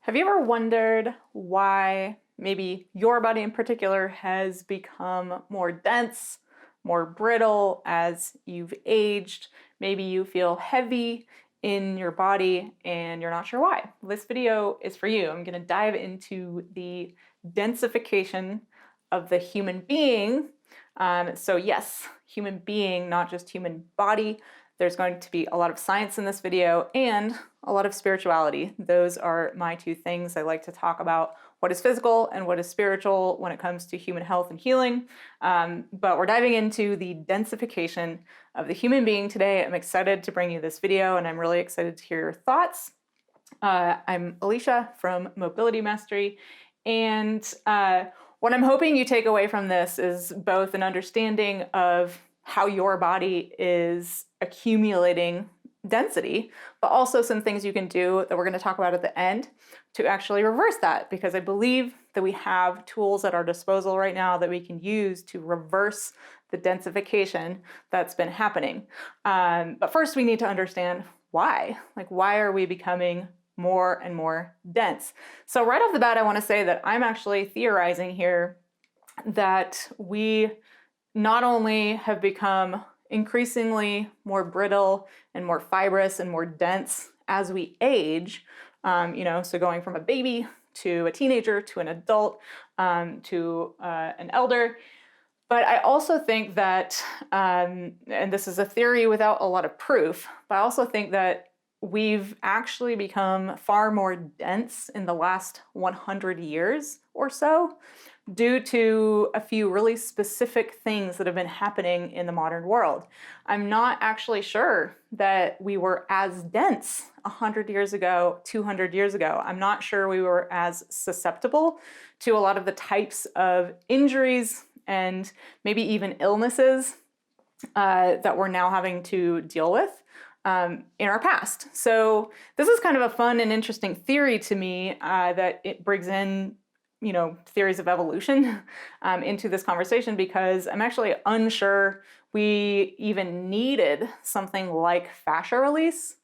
Have you ever wondered why maybe your body in particular has become more dense, more brittle as you've aged? Maybe you feel heavy in your body and you're not sure why. This video is for you. I'm going to dive into the densification of the human being. So yes, human being, not just human body. There's going to be a lot of science in this video and a lot of spirituality. Those are my two things. I like to talk about what is physical and what is spiritual when it comes to human health and healing. But we're diving into the densification of the human being today. I'm excited to bring you this video and I'm really excited to hear your thoughts. I'm Alicia from Mobility Mastery, and what I'm hoping you take away from this is both an understanding of how your body is accumulating density, but also some things you can do that we're going to talk about at the end to actually reverse that, because I believe that we have tools at our disposal right now that we can use to reverse the densification that's been happening. But first we need to understand why. Like, why are we becoming more and more dense? So right off the bat, I want to say that I'm actually theorizing here that we not only have become increasingly more brittle and more fibrous and more dense as we age, so going from a baby to a teenager to an adult to an elder. But I also think that, and this is a theory without a lot of proof, but I also think that we've actually become far more dense in the last 100 years or so due to a few really specific things that have been happening in the modern world. I'm not actually sure that we were as dense 100 years ago, 200 years ago. I'm not sure we were as susceptible to a lot of the types of injuries and maybe even illnesses that we're now having to deal with in our past. So this is kind of a fun and interesting theory to me that it brings in theories of evolution into this conversation, because I'm actually unsure we even needed something like fascia release,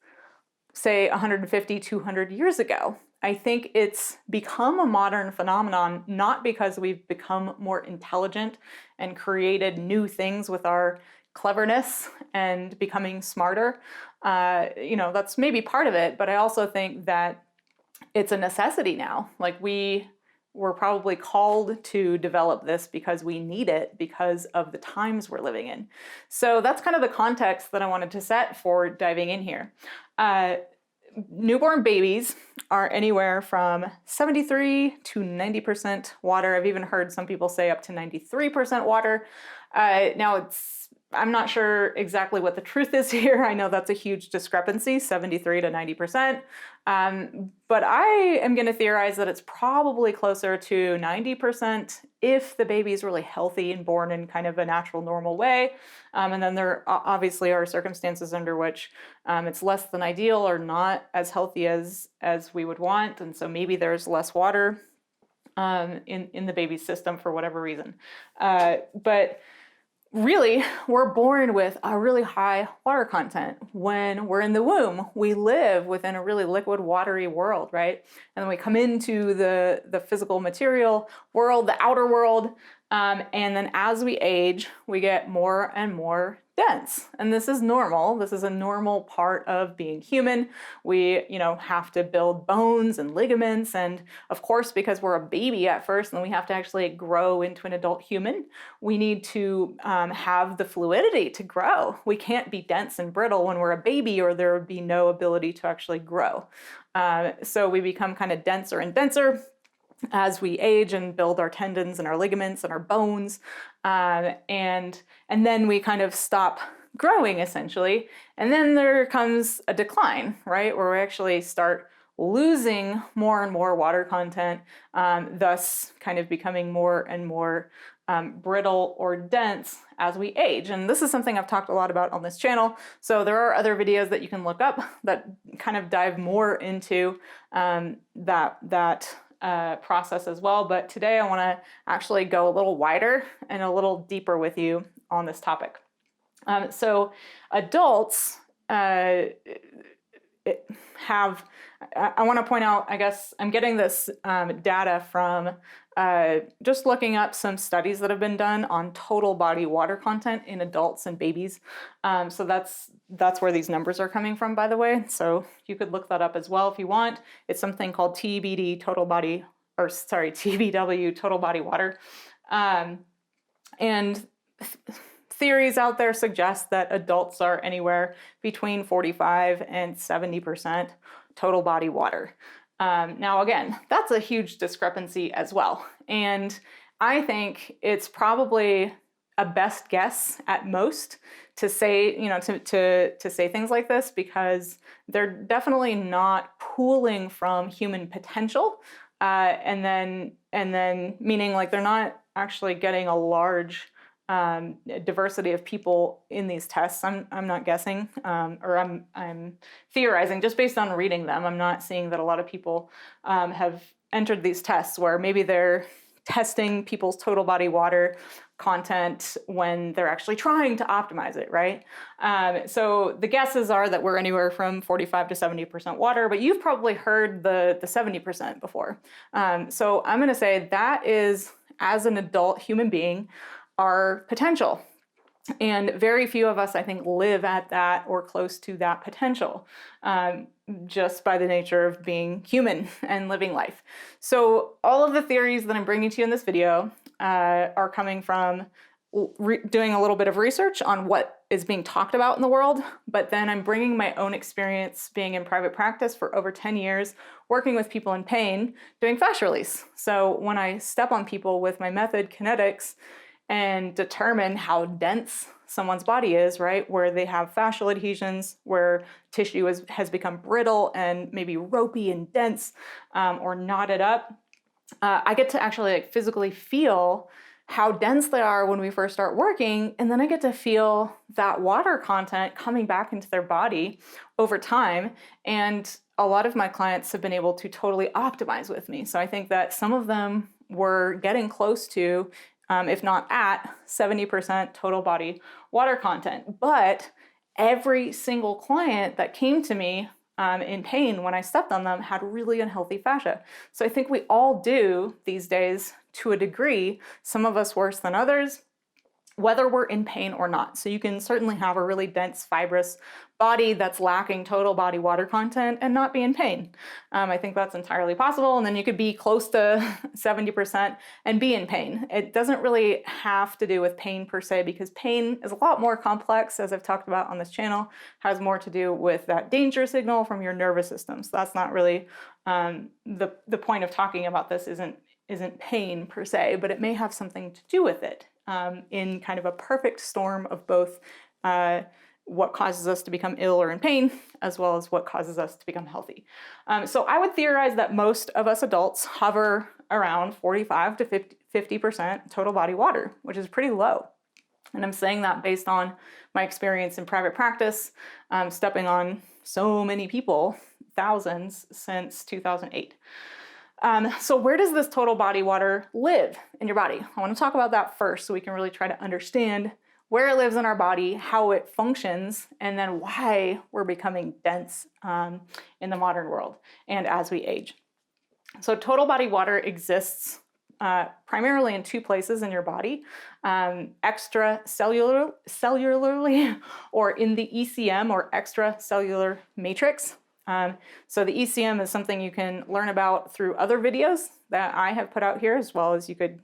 say 150, 200 years ago. I think it's become a modern phenomenon, not because we've become more intelligent and created new things with our cleverness and becoming smarter. That's maybe part of it, but I also think that it's a necessity now. Like, we're probably called to develop this because we need it because of the times we're living in. So that's kind of the context that I wanted to set for diving in here. Newborn babies are anywhere from 73 to 90% water. I've even heard some people say up to 93% water. Now, I'm not sure exactly what the truth is here. I know that's a huge discrepancy, 73 to 90%. But I am going to theorize that it's probably closer to 90% if the baby is really healthy and born in kind of a natural, normal way. And then there obviously are circumstances under which it's less than ideal or not as healthy as we would want. And so maybe there's less water in the baby's system for whatever reason. But really, we're born with a really high water content. When we're in the womb, we live within a really liquid, watery world, right? And then we come into the physical material world, the outer world, and then as we age, we get more and more dense. And this is normal. This is a normal part of being human. We, have to build bones and ligaments. And of course, because we're a baby at first, and then we have to actually grow into an adult human, we need to have the fluidity to grow. We can't be dense and brittle when we're a baby, or there would be no ability to actually grow. So we become kind of denser and denser as we age and build our tendons and our ligaments and our bones, and then we kind of stop growing, essentially. And then there comes a decline, right, where we actually start losing more and more water content, thus kind of becoming more and more brittle or dense as we age. And this is something I've talked a lot about on this channel. So there are other videos that you can look up that kind of dive more into that process as well. But today I want to actually go a little wider and a little deeper with you on this topic. So adults have have, I want to point out, I guess I'm getting this data from just looking up some studies that have been done on total body water content in adults and babies. So that's where these numbers are coming from, by the way. So you could look that up as well if you want. It's something called TBD, TBW, total body water. And theories out there suggest that adults are anywhere between 45 and 70% total body water. Now, again, that's a huge discrepancy as well. And I think it's probably a best guess at most to say, to say things like this, because they're definitely not pooling from human potential. And then meaning like they're not actually getting a large diversity of people in these tests. I'm not guessing, or I'm theorizing just based on reading them. I'm not seeing that a lot of people have entered these tests where maybe they're testing people's total body water content when they're actually trying to optimize it, right? So the guesses are that we're anywhere from 45 to 70% water, but you've probably heard the 70% before. So I'm gonna say that is, as an adult human being, our potential. And very few of us, I think, live at that or close to that potential, just by the nature of being human and living life. So all of the theories that I'm bringing to you in this video are coming from doing a little bit of research on what is being talked about in the world, but then I'm bringing my own experience being in private practice for over 10 years, working with people in pain, doing fascia release. So when I step on people with my method, kinetics, and determine how dense someone's body is, right? Where they have fascial adhesions, where tissue has become brittle and maybe ropey and dense, or knotted up. I get to actually like physically feel how dense they are when we first start working, and then I get to feel that water content coming back into their body over time. And a lot of my clients have been able to totally optimize with me. So I think that some of them were getting close to, if not at, 70% total body water content. But every single client that came to me in pain when I stepped on them had really unhealthy fascia. So I think we all do these days to a degree, some of us worse than others, whether we're in pain or not. So you can certainly have a really dense, fibrous body that's lacking total body water content and not be in pain. I think that's entirely possible. And then you could be close to 70% and be in pain. It doesn't really have to do with pain per se, because pain is a lot more complex, as I've talked about on this channel, has more to do with that danger signal from your nervous system. So that's not really the point of talking about this isn't pain per se, but it may have something to do with it. In kind of a perfect storm of both what causes us to become ill or in pain, as well as what causes us to become healthy. So I would theorize that most of us adults hover around 45 to 50% total body water, which is pretty low. And I'm saying that based on my experience in private practice, stepping on so many people, thousands, since 2008. So where does this total body water live in your body? I want to talk about that first so we can really try to understand where it lives in our body, how it functions, and then why we're becoming dense in the modern world and as we age. So total body water exists primarily in two places in your body, extracellularly, or in the ECM, or extracellular matrix. So the ECM is something you can learn about through other videos that I have put out here, as well as you could,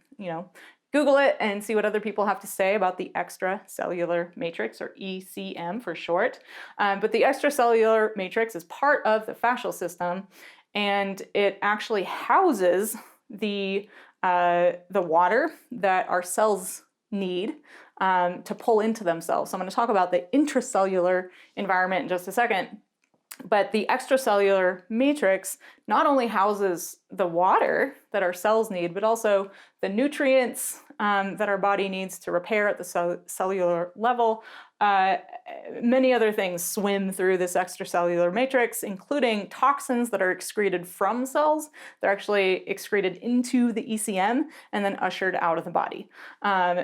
Google it and see what other people have to say about the extracellular matrix, or ECM for short. But the extracellular matrix is part of the fascial system, and it actually houses the water that our cells need to pull into themselves. So I'm going to talk about the intracellular environment in just a second. But the extracellular matrix not only houses the water that our cells need, but also the nutrients that our body needs to repair at the cellular level. Many other things swim through this extracellular matrix, including toxins that are excreted from cells. They're actually excreted into the ECM and then ushered out of the body.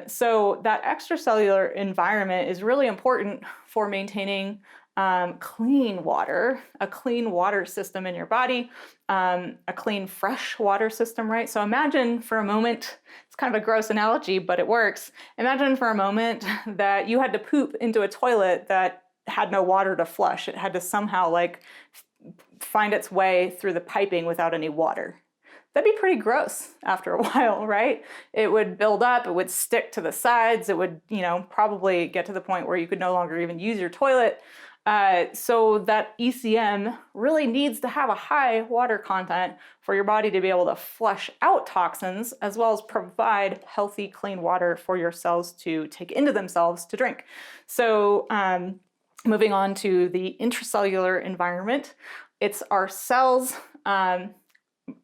So that extracellular environment is really important for maintaining clean water, a clean water system in your body, a clean fresh water system, right? So imagine for a moment, it's kind of a gross analogy, but it works. Imagine for a moment that you had to poop into a toilet that had no water to flush. It had to somehow like find its way through the piping without any water. That'd be pretty gross after a while, right? It would build up, it would stick to the sides, it would, probably get to the point where you could no longer even use your toilet. So that ECM really needs to have a high water content for your body to be able to flush out toxins, as well as provide healthy, clean water for your cells to take into themselves to drink. So moving on to the intracellular environment, it's our cells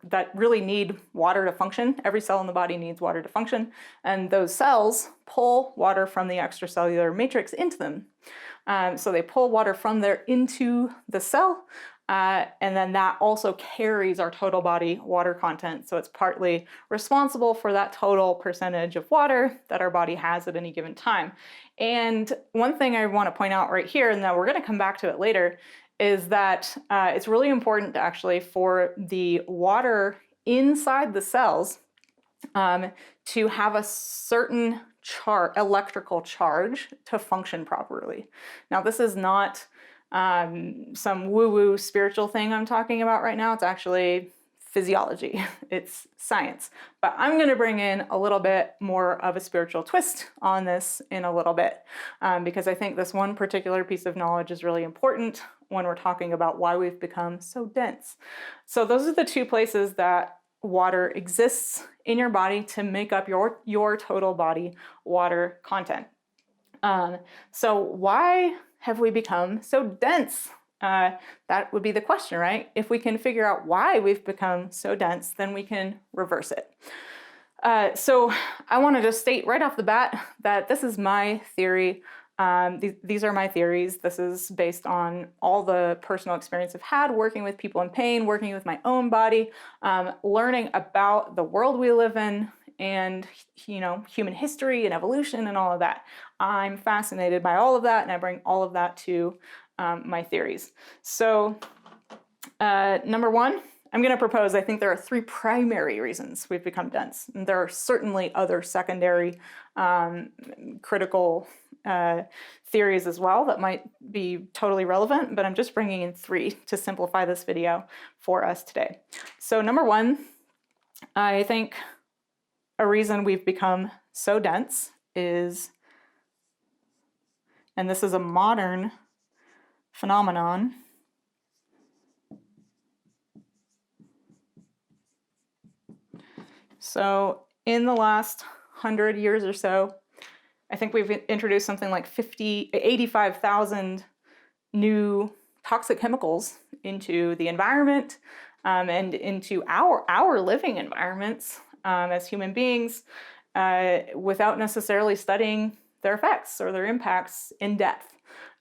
that really need water to function. Every cell in the body needs water to function, and those cells pull water from the extracellular matrix into them. So they pull water from there into the cell, and then that also carries our total body water content. So it's partly responsible for that total percentage of water that our body has at any given time. And one thing I want to point out right here, and that we're going to come back to it later, is that it's really important actually for the water inside the cells to have a certain electrical charge to function properly. Now, this is not some woo-woo spiritual thing I'm talking about right now. It's actually physiology. It's science. But I'm going to bring in a little bit more of a spiritual twist on this in a little bit, because I think this one particular piece of knowledge is really important when we're talking about why we've become so dense. So those are the two places that water exists in your body to make up your total body water content. So why have we become so dense? That would be the question, right? If we can figure out why we've become so dense, then we can reverse it. So I want to just state right off the bat that this is my theory. These are my theories. This is based on all the personal experience I've had working with people in pain, working with my own body, learning about the world we live in, and human history and evolution and all of that. I'm fascinated by all of that, and I bring all of that to my theories. So number one, I'm going to propose, I think there are three primary reasons we've become dense. And there are certainly other secondary critical theories as well that might be totally relevant, but I'm just bringing in three to simplify this video for us today. So number one, I think a reason we've become so dense is, and this is a modern phenomenon, so in the last 100 years or so, I think we've introduced something like 85,000 new toxic chemicals into the environment and into our living environments as human beings without necessarily studying their effects or their impacts in depth.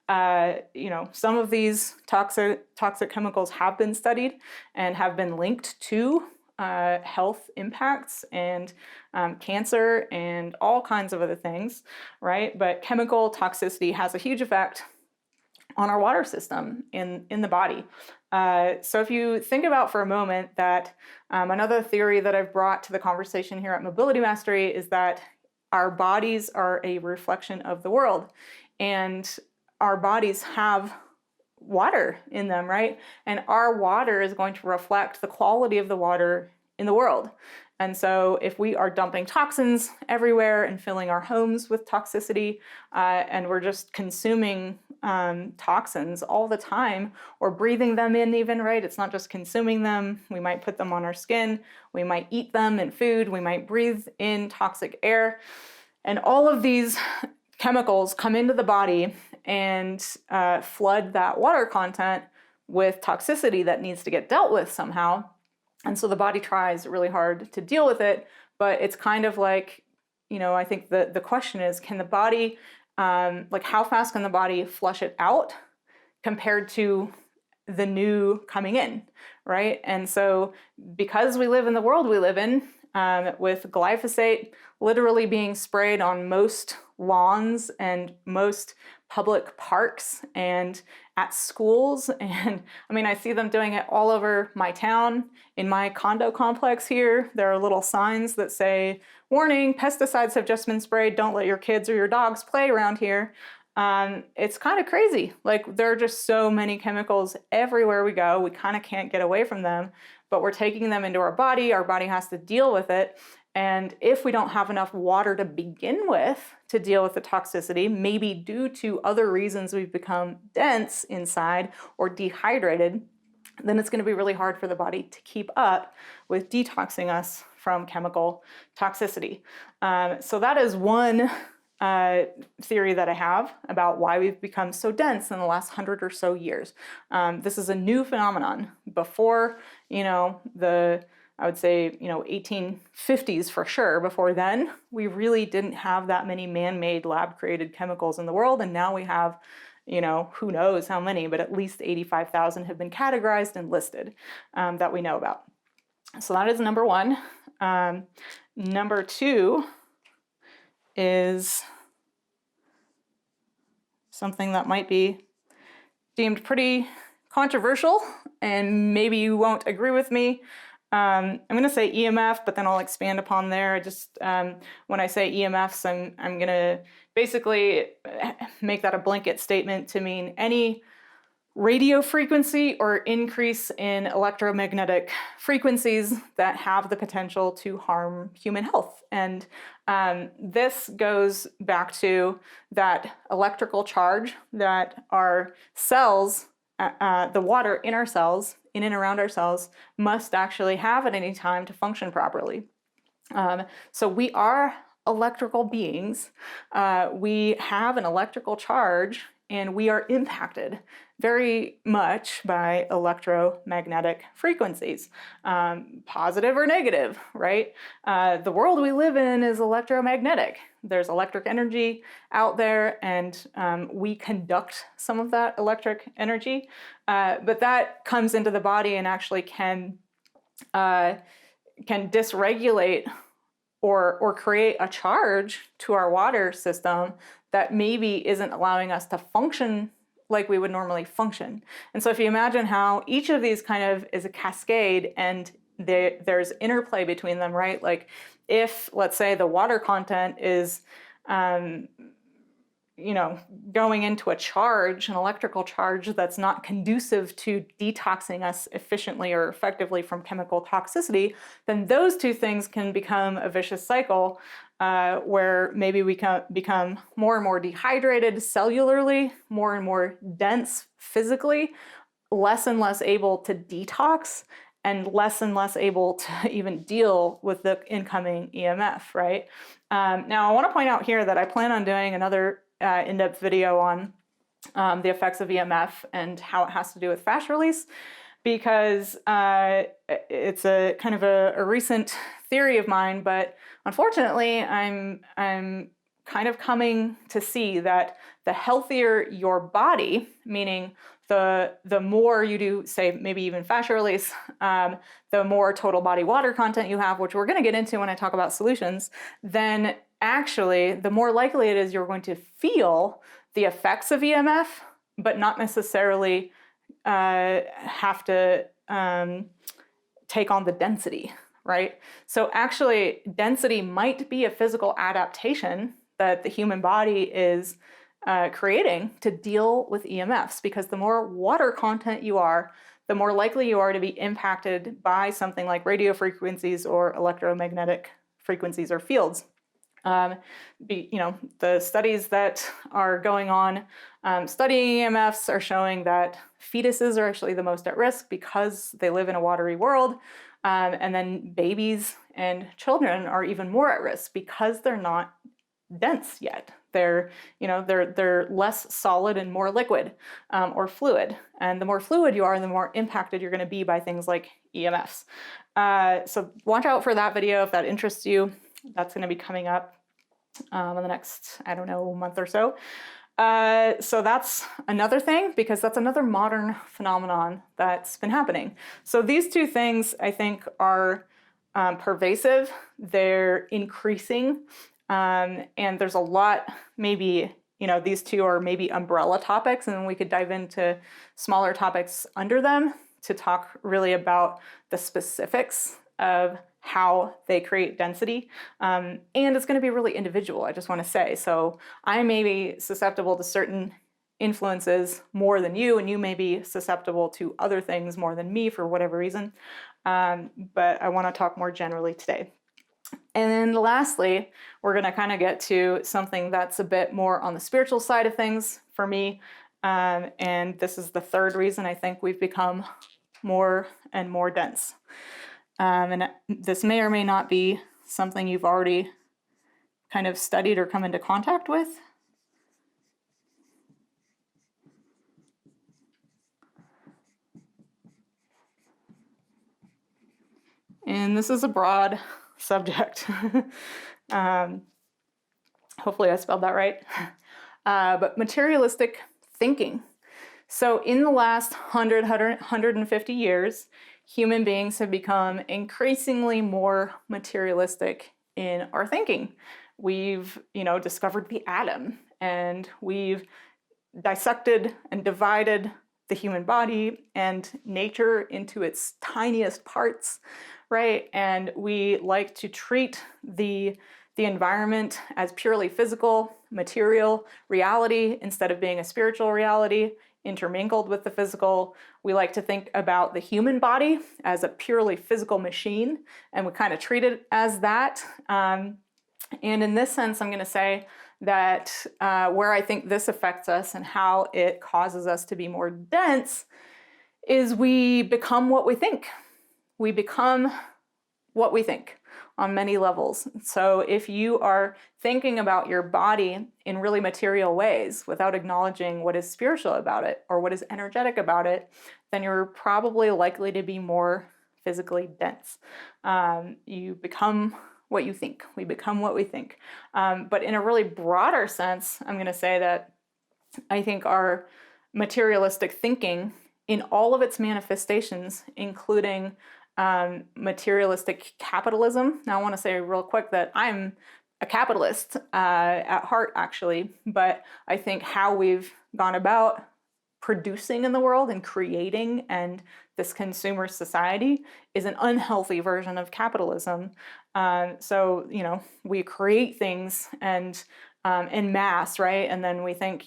Some of these toxic chemicals have been studied and have been linked to health impacts and cancer and all kinds of other things, right? But chemical toxicity has a huge effect on our water system in the body. So if you think about for a moment that another theory that I've brought to the conversation here at Mobility Mastery is that our bodies are a reflection of the world, and our bodies have water in them, right? And our water is going to reflect the quality of the water in the world. And so if we are dumping toxins everywhere and filling our homes with toxicity, and we're just consuming toxins all the time, or breathing them in even, right? It's not just consuming them. We might put them on our skin. We might eat them in food. We might breathe in toxic air. And all of these chemicals come into the body and flood that water content with toxicity that needs to get dealt with somehow. And so the body tries really hard to deal with it, but it's kind of like, I think the question is, can the body, how fast can the body flush it out compared to the new coming in, right? And so because we live in the world we live in, with glyphosate literally being sprayed on most lawns and most public parks and at schools. And I mean, I see them doing it all over my town. In my condo complex here, there are little signs that say, warning, pesticides have just been sprayed. Don't let your kids or your dogs play around here. It's kind of crazy. Like, there are just so many chemicals everywhere we go. We kind of can't get away from them, but we're taking them into our body. Our body has to deal with it. And if we don't have enough water to begin with to deal with the toxicity, maybe due to other reasons we've become dense inside or dehydrated, then it's going to be really hard for the body to keep up with detoxing us from chemical toxicity. So that is one theory that I have about why we've become so dense in the last 100 or so years. This is a new phenomenon. Before, I would say, 1850s for sure. Before then, we really didn't have that many man-made lab-created chemicals in the world. And now we have, who knows how many, but at least 85,000 have been categorized and listed that we know about. So that is number one. Number two is something that might be deemed pretty controversial, and maybe you won't agree with me. I'm going to say EMF, but then I'll expand upon there. When I say EMFs, I'm going to basically make that a blanket statement to mean any radio frequency or increase in electromagnetic frequencies that have the potential to harm human health. And this goes back to that electrical charge that our cells, the water in our cells, in and around our cells, must actually have at any time to function properly. So we are electrical beings. We have an electrical charge, and we are impacted very much by electromagnetic frequencies, positive or negative, right? The world we live in is electromagnetic. There's electric energy out there, and we conduct some of that electric energy, but that comes into the body and actually can dysregulate or create a charge to our water system that maybe isn't allowing us to function like we would normally function. And so if you imagine how each of these kind of is a cascade, and there's interplay between them, right? Like, if, let's say, the water content is going into a charge, an electrical charge that's not conducive to detoxing us efficiently or effectively from chemical toxicity, then those two things can become a vicious cycle where maybe we can become more and more dehydrated cellularly, more and more dense physically, less and less able to detox, and less able to even deal with the incoming EMF, right? Now, I want to point out here that I plan on doing another in-depth video on the effects of EMF and how it has to do with fascial release, because it's a kind of a recent theory of mine, but unfortunately, I'm kind of coming to see that the healthier your body, meaning the more you do, say, maybe even fascial release, the more total body water content you have, which we're going to get into when I talk about solutions, then actually the more likely it is you're going to feel the effects of EMF, but not necessarily have to take on the density, right? So actually, density might be a physical adaptation that the human body is creating to deal with EMFs, because the more water content you are, the more likely you are to be impacted by something like radio frequencies or electromagnetic frequencies or fields. The studies that are going on studying EMFs are showing that fetuses are actually the most at risk because they live in a watery world. And then babies and children are even more at risk because they're not dense yet. They're less solid and more liquid or fluid. And the more fluid you are, the more impacted you're going to be by things like EMFs. So watch out for that video if that interests you. That's going to be coming up in the next, month or so. So that's another thing, because that's another modern phenomenon that's been happening. So these two things, I think, are pervasive. They're increasing. And there's a lot maybe you know, these two are maybe umbrella topics, and then we could dive into smaller topics under them to talk really about the specifics of how they create density. And it's going to be really individual, I just want to say. So I may be susceptible to certain influences more than you, and you may be susceptible to other things more than me for whatever reason. But I want to talk more generally today. And then lastly, we're going to kind of get to something that's a bit more on the spiritual side of things for me. And this is the third reason I think we've become more and more dense. And this may or may not be something you've already kind of studied or come into contact with. And this is a broad subject. Hopefully I spelled that right. But materialistic thinking. So in the last 150 years, human beings have become increasingly more materialistic in our thinking. We've, discovered the atom, and we've dissected and divided the human body and nature into its tiniest parts, right? And we like to treat the environment as purely physical, material reality instead of being a spiritual reality intermingled with the physical. We like to think about the human body as a purely physical machine, and we kind of treat it as that. And in this sense, I'm going to say that where I think this affects us and how it causes us to be more dense is we become what we think. We become what we think on many levels. So if you are thinking about your body in really material ways without acknowledging what is spiritual about it or what is energetic about it, then you're probably likely to be more physically dense. You become what you think. We become what we think. But in a really broader sense, I'm going to say that I think our materialistic thinking in all of its manifestations, including materialistic capitalism. Now, I want to say real quick that I'm a capitalist at heart, actually, but I think how we've gone about producing in the world and creating and this consumer society is an unhealthy version of capitalism. So, we create things and en masse, right? And then we think,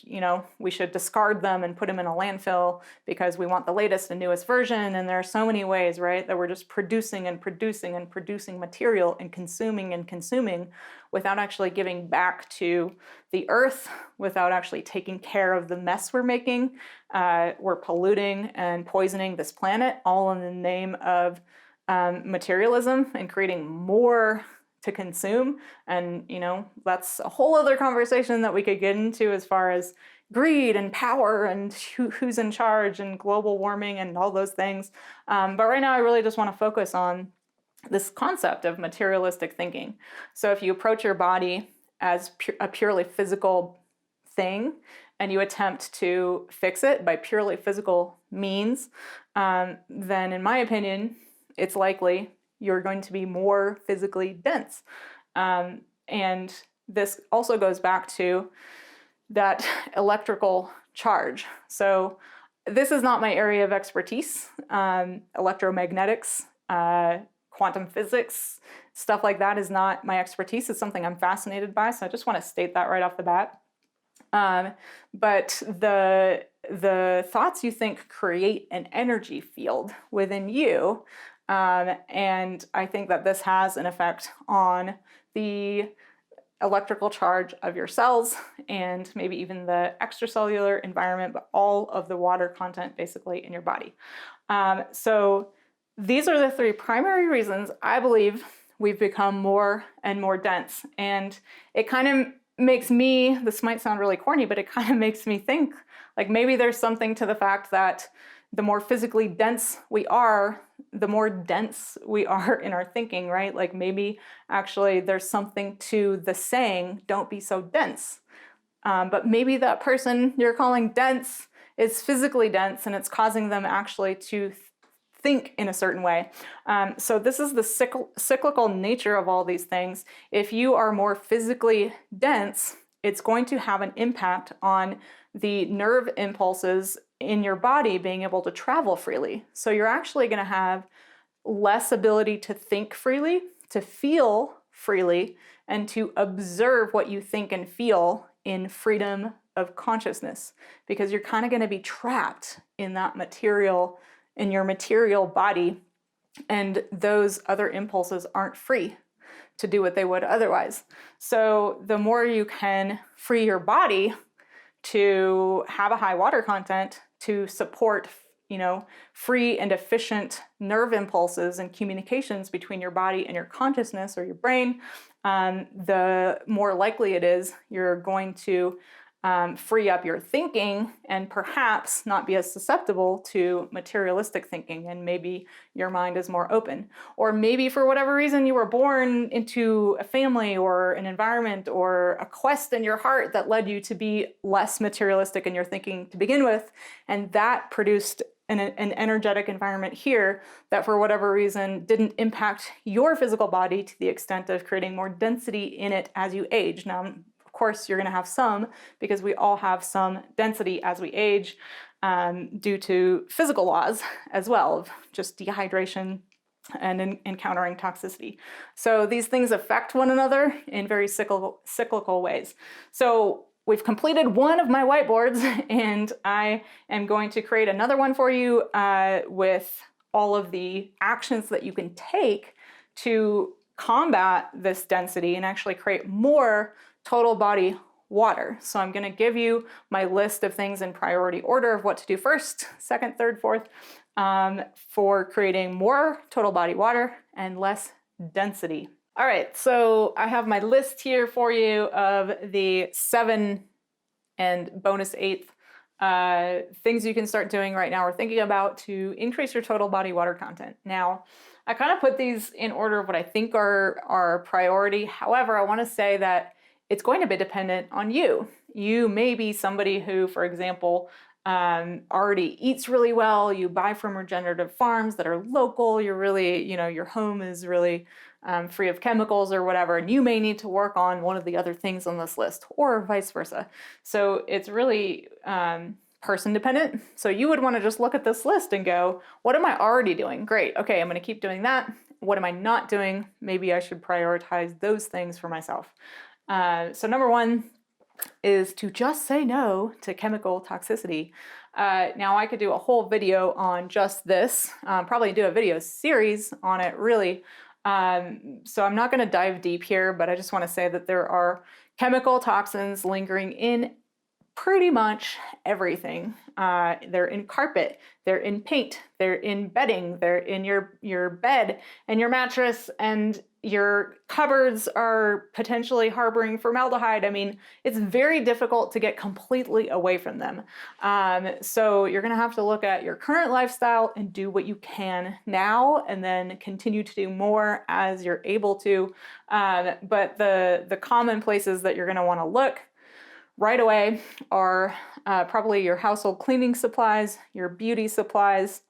we should discard them and put them in a landfill because we want the latest and newest version. And there are so many ways, right, that we're just producing and producing and producing material and consuming without actually giving back to the earth, without actually taking care of the mess we're making. We're polluting and poisoning this planet, all in the name of materialism and creating more to consume. And, that's a whole other conversation that we could get into as far as greed and power and who's in charge and global warming and all those things. But right now I really just want to focus on this concept of materialistic thinking. So if you approach your body as a purely physical thing and you attempt to fix it by purely physical means, then in my opinion, it's likely you're going to be more physically dense. And this also goes back to that electrical charge. So this is not my area of expertise. Electromagnetics, quantum physics, stuff like that is not my expertise. It's something I'm fascinated by, so I just want to state that right off the bat. But the thoughts you think create an energy field within you. And I think that this has an effect on the electrical charge of your cells and maybe even the extracellular environment, but all of the water content basically in your body. So these are the three primary reasons I believe we've become more and more dense. And it kind of makes me, this might sound really corny, but it kind of makes me think like maybe there's something to the fact that the more physically dense we are, the more dense we are in our thinking, right? Like maybe actually there's something to the saying, don't be so dense. But maybe that person you're calling dense is physically dense and it's causing them actually to think in a certain way. So this is the cyclical nature of all these things. If you are more physically dense, it's going to have an impact on the nerve impulses in your body being able to travel freely. So you're actually going to have less ability to think freely, to feel freely, and to observe what you think and feel in freedom of consciousness, because you're kind of going to be trapped in that material, in your material body, and those other impulses aren't free to do what they would otherwise. So the more you can free your body to have a high water content to support, free and efficient nerve impulses and communications between your body and your consciousness or your brain, the more likely it is you're going to free up your thinking and perhaps not be as susceptible to materialistic thinking, and maybe your mind is more open. Or maybe for whatever reason you were born into a family or an environment or a quest in your heart that led you to be less materialistic in your thinking to begin with, and that produced an energetic environment here that for whatever reason didn't impact your physical body to the extent of creating more density in it as you age. Now, of course, you're going to have some, because we all have some density as we age due to physical laws as well, of just dehydration and encountering toxicity. So these things affect one another in very cyclical ways. So we've completed one of my whiteboards, and I am going to create another one for you with all of the actions that you can take to combat this density and actually create more total body water. So I'm going to give you my list of things in priority order of what to do first, second, third, fourth, for creating more total body water and less density. All right, so I have my list here for you of the 7 and bonus 8th things you can start doing right now or thinking about to increase your total body water content. Now, I kind of put these in order of what I think are priority. However, I want to say that it's going to be dependent on you. You may be somebody who, for example, already eats really well. You buy from regenerative farms that are local. You're really, your home is really free of chemicals or whatever, and you may need to work on one of the other things on this list, or vice versa. So it's really person dependent. So you would want to just look at this list and go, what am I already doing? Great. Okay, I'm going to keep doing that. What am I not doing? Maybe I should prioritize those things for myself. So number 1 is to just say no to chemical toxicity. Now I could do a whole video on just this, probably do a video series on it really. So I'm not going to dive deep here, but I just want to say that there are chemical toxins lingering in pretty much everything. They're in carpet, they're in paint, they're in bedding, they're in your bed and your mattress, and your cupboards are potentially harboring formaldehyde. I mean, it's very difficult to get completely away from them. So you're going to have to look at your current lifestyle and do what you can now, and then continue to do more as you're able to. But the common places that you're going to want to look right away are probably your household cleaning supplies, your beauty supplies.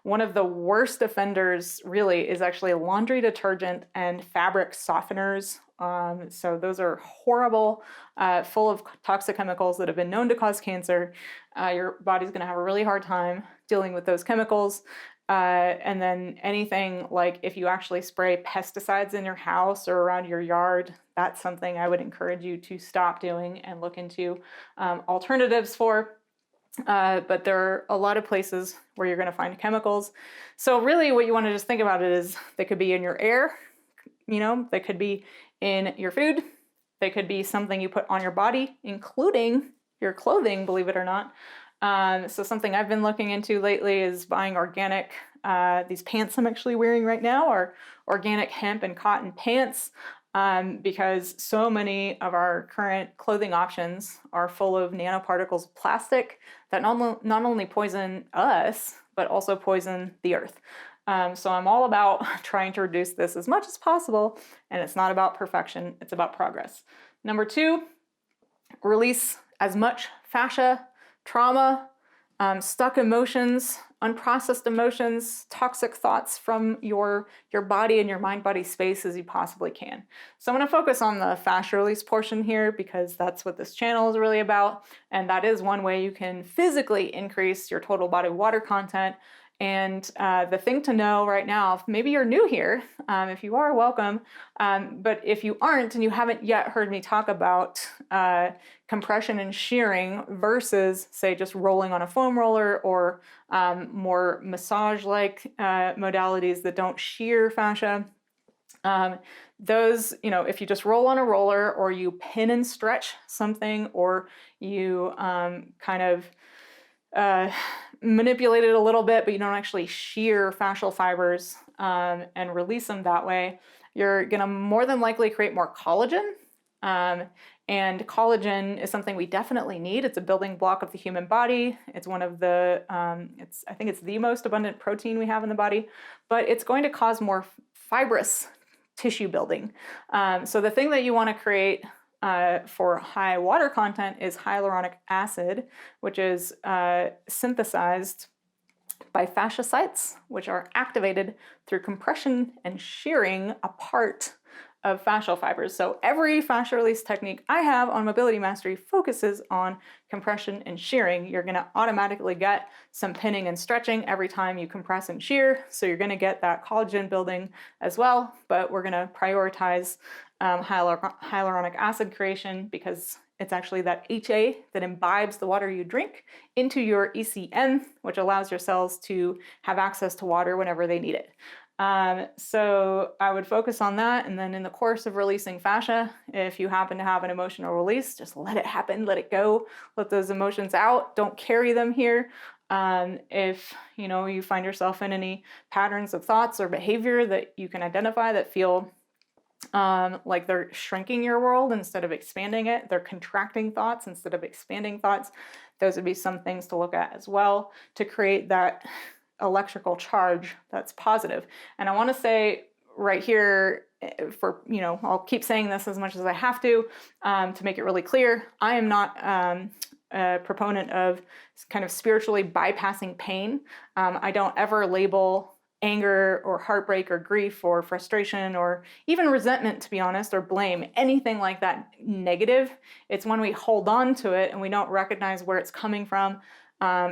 One of the worst offenders really is actually laundry detergent and fabric softeners. So those are horrible, full of toxic chemicals that have been known to cause cancer. Your body's going to have a really hard time dealing with those chemicals. And then anything like if you actually spray pesticides in your house or around your yard, that's something I would encourage you to stop doing and look into alternatives for. But there are a lot of places where you're going to find chemicals. So really what you want to just think about it is they could be in your air, they could be in your food, they could be something you put on your body, including your clothing, believe it or not. So something I've been looking into lately is buying organic, these pants I'm actually wearing right now are organic hemp and cotton pants. Because so many of our current clothing options are full of nanoparticles of plastic that not only poison us, but also poison the earth. So I'm all about trying to reduce this as much as possible, and it's not about perfection, it's about progress. Number 2, release as much fascia, trauma, stuck emotions, unprocessed emotions, toxic thoughts from your body and your mind-body space as you possibly can. So I'm going to focus on the fascia release portion here because that's what this channel is really about, and that is one way you can physically increase your total body water content. And the thing to know right now, maybe you're new here, if you are, welcome, but if you aren't and you haven't yet heard me talk about compression and shearing versus, say, just rolling on a foam roller or more massage-like modalities that don't shear fascia, those, if you just roll on a roller or you pin and stretch something or you kind of manipulate it a little bit, but you don't actually shear fascial fibers and release them that way, you're going to more than likely create more collagen. And collagen is something we definitely need. It's a building block of the human body. It's one of the, I think it's the most abundant protein we have in the body, but it's going to cause more fibrous tissue building. So the thing that you want to create for high water content is hyaluronic acid, which is synthesized by fasciocytes, which are activated through compression and shearing a part of fascial fibers. So every fascia release technique I have on Mobility Mastery focuses on compression and shearing. You're going to automatically get some pinning and stretching every time you compress and shear, so you're going to get that collagen building as well, but we're going to prioritize hyaluronic acid creation because it's actually that HA that imbibes the water you drink into your ECM, which allows your cells to have access to water whenever they need it. So I would focus on that, and then in the course of releasing fascia, if you happen to have an emotional release, just let it happen, let it go, let those emotions out, don't carry them here. If you find yourself in any patterns of thoughts or behavior that you can identify that feel like they're shrinking your world instead of expanding it, they're contracting thoughts instead of expanding thoughts, those would be some things to look at as well to create that electrical charge that's positive. And I want to say right here, I'll keep saying this as much as I have to make it really clear, I am not a proponent of kind of spiritually bypassing pain. I don't ever label anger or heartbreak or grief or frustration or even resentment, to be honest, or blame, anything like that negative. It's when we hold on to it and we don't recognize where it's coming from,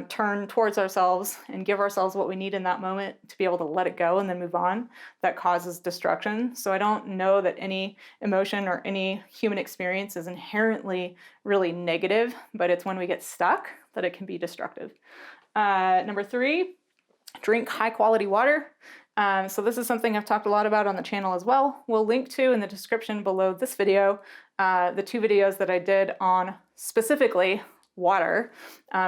turn towards ourselves and give ourselves what we need in that moment to be able to let it go and then move on, that causes destruction. So I don't know that any emotion or any human experience is inherently really negative, but it's when we get stuck that it can be destructive. Number 3, drink high quality water. So this is something I've talked a lot about on the channel as well. We'll link to in the description below this video, the 2 videos that I did on specifically water,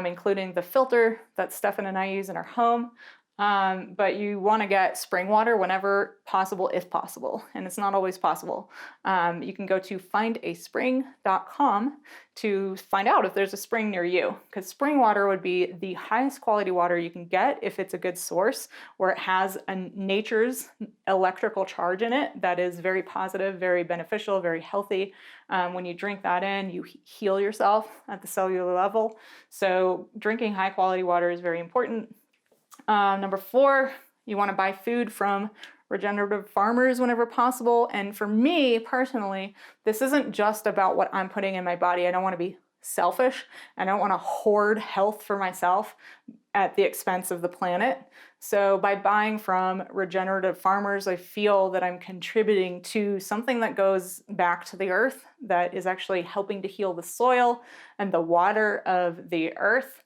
including the filter that Stefan and I use in our home. But you want to get spring water whenever possible, if possible, and it's not always possible. You can go to findaspring.com to find out if there's a spring near you, because spring water would be the highest quality water you can get if it's a good source, where it has nature's electrical charge in it that is very positive, very beneficial, very healthy. When you drink that in, you heal yourself at the cellular level. So drinking high quality water is very important. Number 4, you want to buy food from regenerative farmers whenever possible. And for me personally, this isn't just about what I'm putting in my body. I don't want to be selfish. I don't want to hoard health for myself at the expense of the planet. So by buying from regenerative farmers, I feel that I'm contributing to something that goes back to the earth, that is actually helping to heal the soil and the water of the earth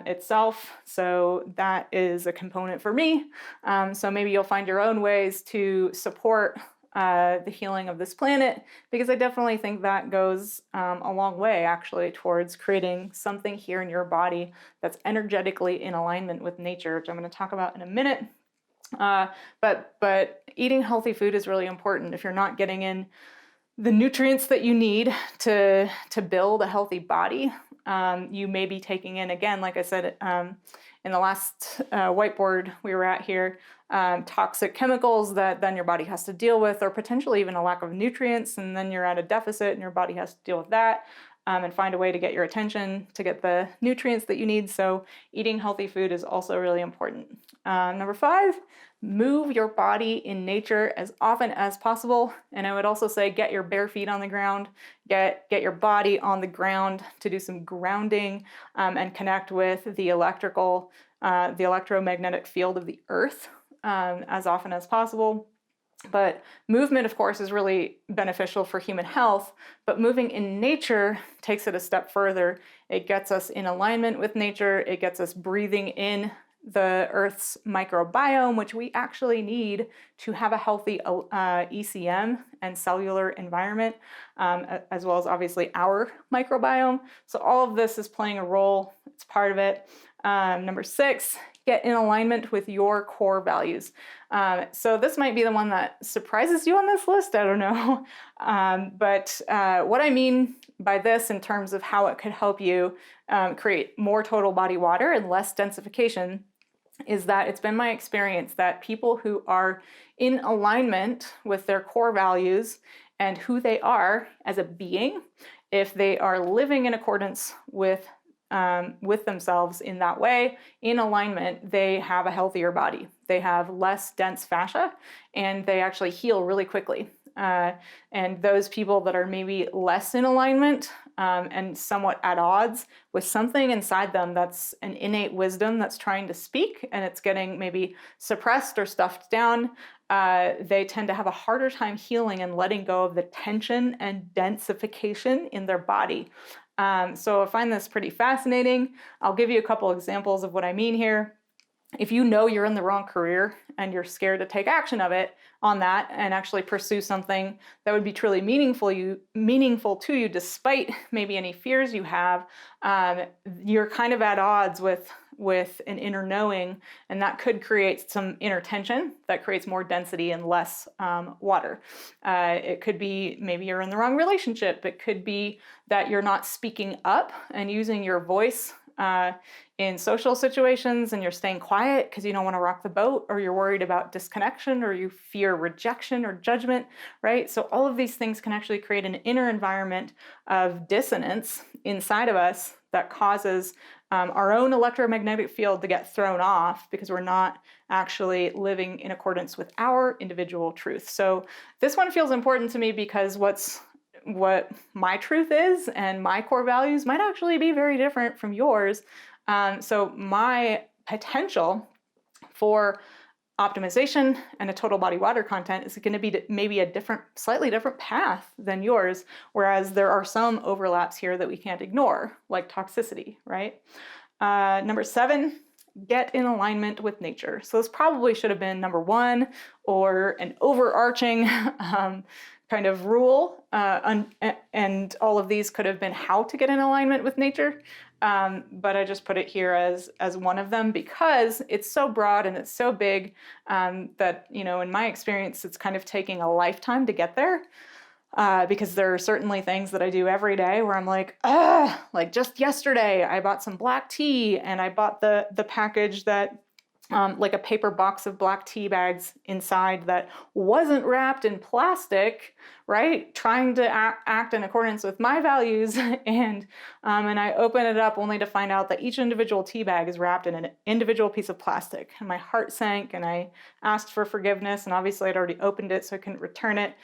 itself. So that is a component for me. So maybe you'll find your own ways to support the healing of this planet, because I definitely think that goes a long way actually towards creating something here in your body that's energetically in alignment with nature, which I'm going to talk about in a minute. But eating healthy food is really important. If you're not getting in the nutrients that you need to build a healthy body, you may be taking in, again, like I said in the last whiteboard we were at here, toxic chemicals that then your body has to deal with, or potentially even a lack of nutrients, and then you're at a deficit and your body has to deal with that. and find a way to get your attention, to get the nutrients that you need. So eating healthy food is also really important. Number 5, move your body in nature as often as possible. And I would also say get your bare feet on the ground, get your body on the ground to do some grounding and connect with the electromagnetic field of the earth as often as possible. But movement, of course, is really beneficial for human health, but moving in nature takes it a step further. It gets us in alignment with nature. It gets us breathing in the Earth's microbiome, which we actually need to have a healthy ECM and cellular environment, as well as obviously our microbiome. So all of this is playing a role. It's part of it. Number 6, get in alignment with your core values. So this might be the one that surprises you on this list, I don't know. But what I mean by this in terms of how it could help you create more total body water and less densification is that it's been my experience that people who are in alignment with their core values and who they are as a being, if they are living in accordance with themselves in that way, in alignment, they have a healthier body. They have less dense fascia, and they actually heal really quickly. And those people that are maybe less in alignment and somewhat at odds with something inside them that's an innate wisdom that's trying to speak and it's getting maybe suppressed or stuffed down, they tend to have a harder time healing and letting go of the tension and densification in their body. So I find this pretty fascinating. I'll give you a couple examples of what I mean here. If you know you're in the wrong career and you're scared to take action on that and actually pursue something that would be truly meaningful to you despite maybe any fears you have, you're kind of at odds with an inner knowing, and that could create some inner tension that creates more density and less water. It could be maybe you're in the wrong relationship. It could be that you're not speaking up and using your voice in social situations, and you're staying quiet because you don't want to rock the boat, or you're worried about disconnection, or you fear rejection or judgment, right? So all of these things can actually create an inner environment of dissonance inside of us that causes our own electromagnetic field to get thrown off because we're not actually living in accordance with our individual truth. So this one feels important to me because what my truth is and my core values might actually be very different from yours. So my potential for optimization and a total body water content is going to be maybe a slightly different path than yours, whereas there are some overlaps here that we can't ignore, like toxicity, right? Number 7, get in alignment with nature. So this probably should have been number 1 or an overarching kind of rule, and all of these could have been how to get in alignment with nature. But I just put it here as one of them because it's so broad and it's so big that, in my experience, it's kind of taking a lifetime to get there. Because there are certainly things that I do every day where I'm like just yesterday I bought some black tea and I bought the package that like a paper box of black tea bags inside that wasn't wrapped in plastic, right? Trying to act in accordance with my values, and I open it up only to find out that each individual tea bag is wrapped in an individual piece of plastic. And my heart sank, and I asked for forgiveness, and obviously I'd already opened it, so I couldn't return it.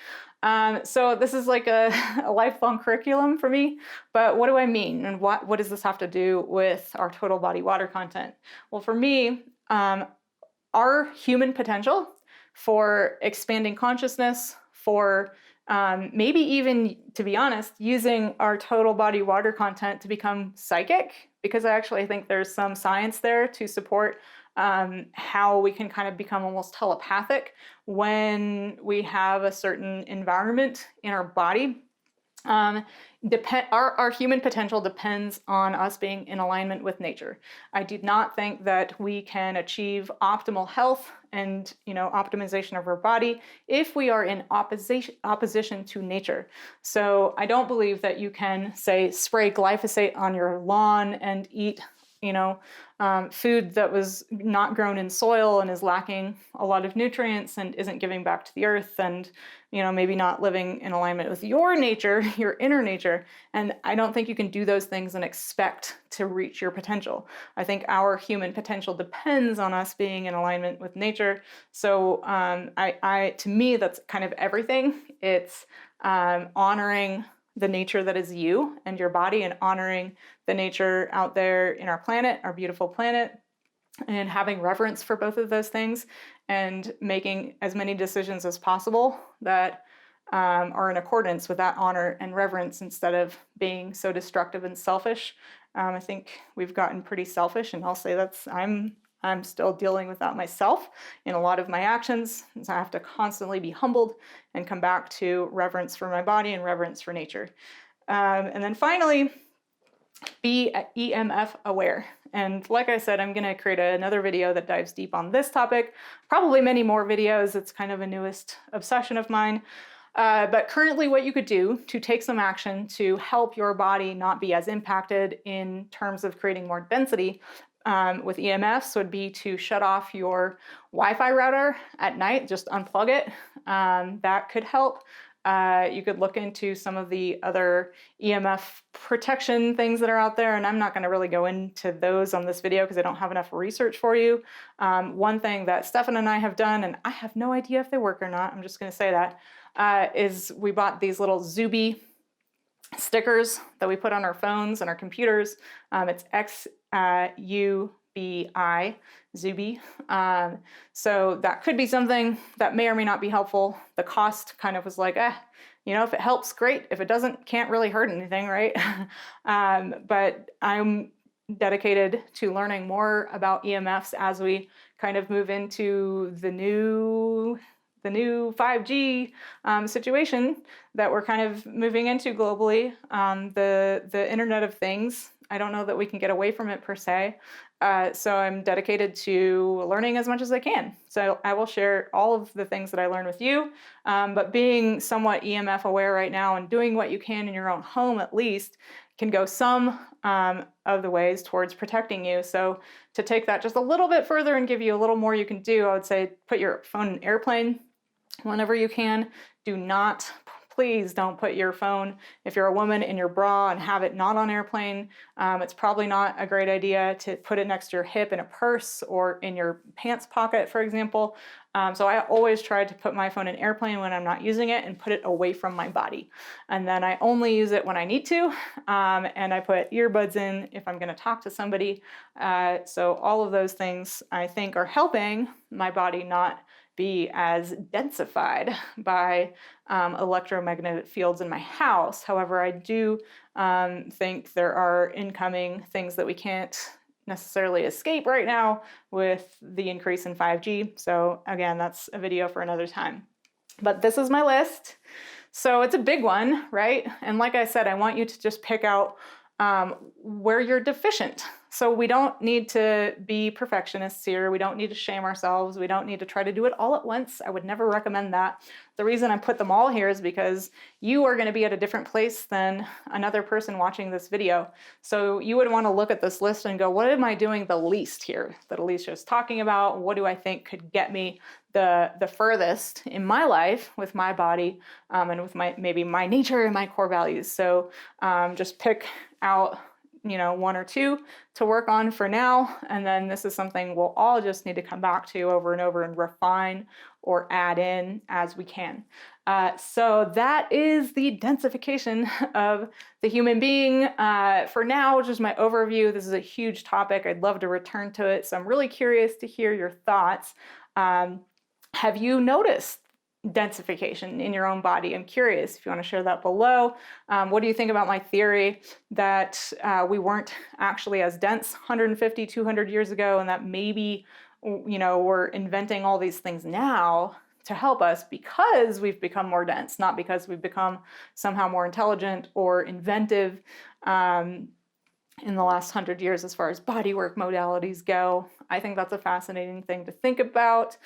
So this is like a lifelong curriculum for me, but what do I mean? And what does this have to do with our total body water content? Well, for me, our human potential for expanding consciousness, for maybe even, to be honest, using our total body water content to become psychic, because I actually think there's some science there to support how we can kind of become almost telepathic when we have a certain environment in our body. Our human potential depends on us being in alignment with nature. I do not think that we can achieve optimal health and optimization of our body if we are in opposition to nature. So I don't believe that you can, say, spray glyphosate on your lawn and eat food that was not grown in soil and is lacking a lot of nutrients and isn't giving back to the earth, and maybe not living in alignment with your nature, your inner nature. And I don't think you can do those things and expect to reach your potential. I think our human potential depends on us being in alignment with nature. So to me, that's kind of everything. It's honoring the nature that is you and your body, and honoring the nature out there in our planet, our beautiful planet, and having reverence for both of those things, and making as many decisions as possible that are in accordance with that honor and reverence, instead of being so destructive and selfish. I think we've gotten pretty selfish, and I'll say I'm still dealing with that myself in a lot of my actions. So I have to constantly be humbled and come back to reverence for my body and reverence for nature. And then finally, be EMF aware. And like I said, I'm going to create another video that dives deep on this topic, probably many more videos. It's kind of a newest obsession of mine. But currently what you could do to take some action to help your body not be as impacted in terms of creating more density with EMFs would be to shut off your Wi-Fi router at night, just unplug it. That could help. You could look into some of the other EMF protection things that are out there, and I'm not going to really go into those on this video because I don't have enough research for you. One thing that Stefan and I have done, and I have no idea if they work or not, I'm just going to say that, is we bought these little Zuby stickers that we put on our phones and our computers. It's X-U-B-I, Zuby. So that could be something that may or may not be helpful. The cost kind of was like, if it helps, great. If it doesn't, can't really hurt anything, right? But I'm dedicated to learning more about EMFs as we kind of move into the new 5G situation that we're kind of moving into globally. The Internet of Things, I don't know that we can get away from it per se. So I'm dedicated to learning as much as I can. So I will share all of the things that I learn with you, but being somewhat EMF aware right now and doing what you can in your own home at least can go some of the ways towards protecting you. So to take that just a little bit further and give you a little more you can do, I would say put your phone in airplane whenever you can. Please don't put your phone, if you're a woman, in your bra and have it not on airplane. It's probably not a great idea to put it next to your hip in a purse or in your pants pocket, for example. So I always try to put my phone in airplane when I'm not using it and put it away from my body. And then I only use it when I need to. And I put earbuds in if I'm going to talk to somebody. So all of those things I think are helping my body not be as densified by electromagnetic fields in my house. However, I do think there are incoming things that we can't necessarily escape right now with the increase in 5G. So again, that's a video for another time. But this is my list. So it's a big one, right? And like I said, I want you to just pick out where you're deficient. So we don't need to be perfectionists here. We don't need to shame ourselves. We don't need to try to do it all at once. I would never recommend that. The reason I put them all here is because you are going to be at a different place than another person watching this video. So you would want to look at this list and go, what am I doing the least here that Alicia's talking about? What do I think could get me the furthest in my life with my body and with maybe my nature and my core values? So just pick out one or two to work on for now, and then this is something we'll all just need to come back to over and over and refine or add in as we can. So that is the densification of the human being for now, just my overview. This is a huge topic. I'd love to return to it, so I'm really curious to hear your thoughts. Have you noticed densification in your own body? I'm curious if you want to share that below. What do you think about my theory that we weren't actually as dense 150, 200 years ago, and that maybe, we're inventing all these things now to help us because we've become more dense, not because we've become somehow more intelligent or inventive in the last 100 years as far as bodywork modalities go. I think that's a fascinating thing to think about.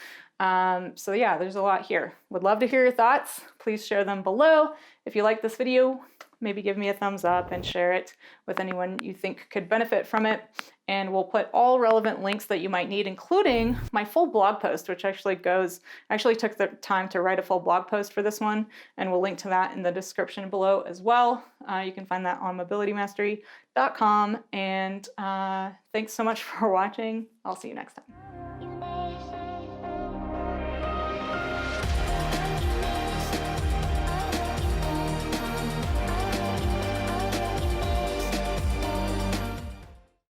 So yeah, there's a lot here. Would love to hear your thoughts. Please share them below. If you like this video, maybe give me a thumbs up and share it with anyone you think could benefit from it. And we'll put all relevant links that you might need, including my full blog post, which actually took the time to write a full blog post for this one, and we'll link to that in the description below as well. You can find that on mobilitymastery.com. And thanks so much for watching. I'll see you next time.